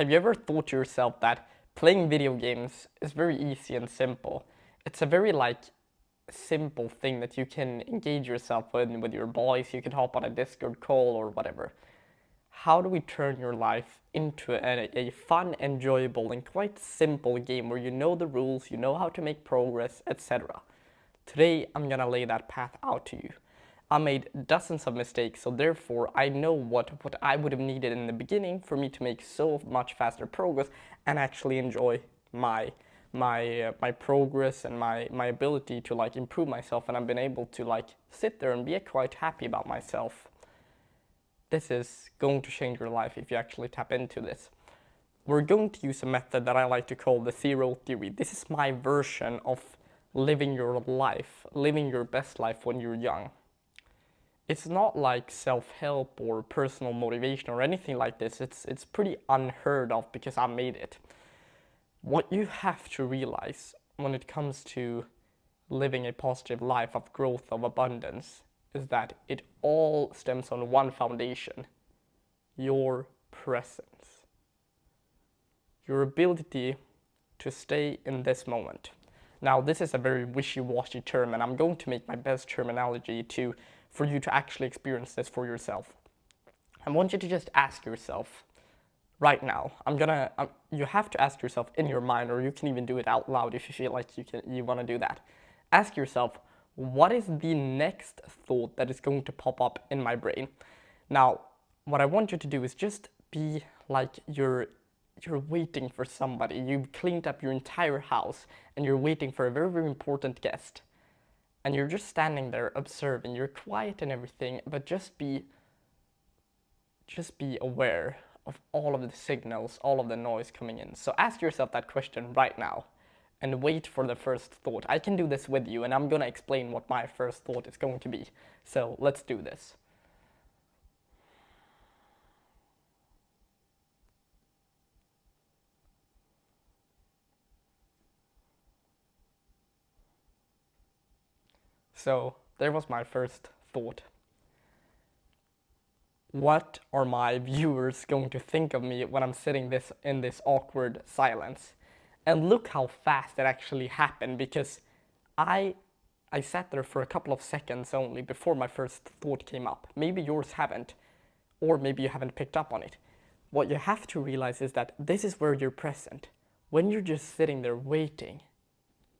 Have you ever thought to yourself that playing video games is very easy and simple? It's a very simple thing that you can engage yourself with your boys. You can hop on a Discord call or whatever. How do we turn your life into a fun, enjoyable, and quite simple game where you know the rules, you know how to make progress, etc.? Today, I'm gonna lay that path out to you. I made dozens of mistakes, so therefore I know what I would have needed in the beginning for me to make so much faster progress and actually enjoy my progress and my ability to improve myself, and I've been able to sit there and be quite happy about myself. This is going to change your life if you actually tap into this. We're going to use a method that I like to call the zero theory. This is my version of living your life, living your best life when you're young. It's not like self-help or personal motivation or anything like this. It's pretty unheard of because I made it. What you have to realize when it comes to living a positive life of growth, of abundance, is that it all stems on one foundation: your presence. Your ability to stay in this moment. Now, this is a very wishy-washy term, and I'm going to make my best terminology for you to actually experience this for yourself. I want you to just ask yourself right now. You have to ask yourself in your mind, or you can even do it out loud if you feel like you want to do that. Ask yourself, what is the next thought that is going to pop up in my brain? Now, what I want you to do is just be like you're waiting for somebody. You've cleaned up your entire house and you're waiting for a very, very important guest. And you're just standing there observing. You're quiet and everything, but just be aware of all of the signals, all of the noise coming in. So ask yourself that question right now and wait for the first thought. I can do this with you, and I'm gonna explain what my first thought is going to be. So let's do this. So there was my first thought. What are my viewers going to think of me when I'm sitting in this awkward silence? And look how fast it actually happened, because I sat there for a couple of seconds only before my first thought came up. Maybe yours haven't, or maybe you haven't picked up on it. What you have to realize is that this is where you're present. When you're just sitting there waiting,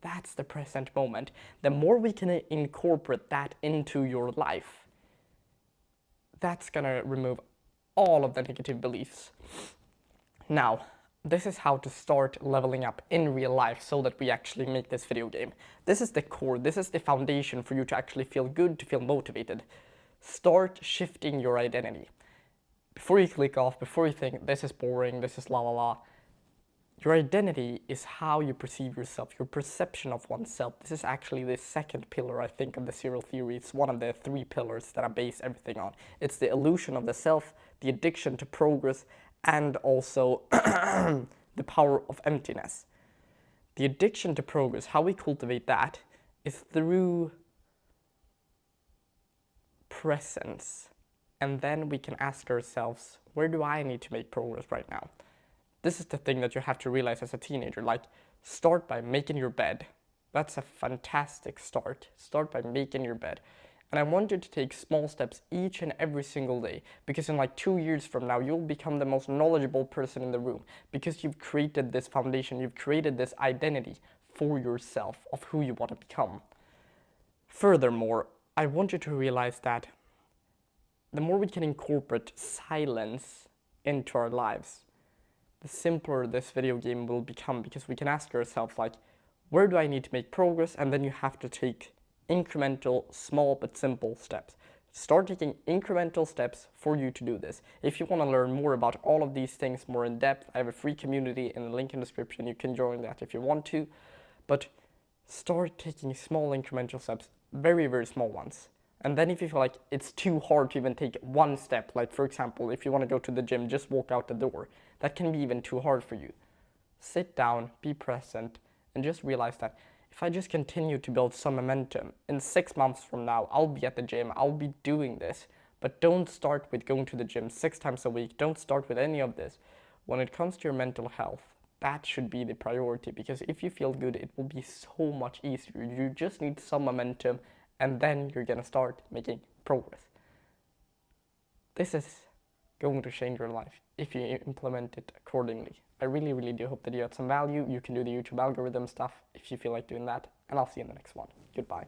that's the present moment. The more we can incorporate that into your life, that's gonna remove all of the negative beliefs. Now, this is how to start leveling up in real life so that we actually make this video game. This is the core, this is the foundation for you to actually feel good, to feel motivated. Start shifting your identity. Before you click off, before you think this is boring, this is la la la, your identity is how you perceive yourself, your perception of oneself. This is actually the second pillar, I think, of the zero theory. It's one of the three pillars that I base everything on. It's the illusion of the self, the addiction to progress, and also the power of emptiness. The addiction to progress, how we cultivate that, is through presence. And then we can ask ourselves, where do I need to make progress right now? This is the thing that you have to realize as a teenager. Start by making your bed. That's a fantastic start. Start by making your bed. And I want you to take small steps each and every single day, because in 2 years from now, you'll become the most knowledgeable person in the room, because you've created this foundation, you've created this identity for yourself of who you want to become. Furthermore, I want you to realize that the more we can incorporate silence into our lives, the simpler this video game will become, because we can ask ourselves where do I need to make progress? And then you have to take incremental, small but simple steps. Start taking incremental steps for you to do this. If you want to learn more about all of these things more in depth, I have a free community in the link in the description. You can join that if you want to. But start taking small incremental steps, very, very small ones. And then if you feel like it's too hard to even take one step, for example, if you want to go to the gym, just walk out the door, that can be even too hard for you. Sit down, be present, and just realize that if I just continue to build some momentum, in 6 months from now, I'll be at the gym, I'll be doing this. But don't start with going to the gym 6 times a week. Don't start with any of this. when it comes to your mental health, that should be the priority, because if you feel good, it will be so much easier. You just need some momentum, and then you're gonna start making progress. This is going to change your life if you implement it accordingly. I really, really do hope that you got some value. You can do the YouTube algorithm stuff if you feel like doing that, and I'll see you in the next one. Goodbye.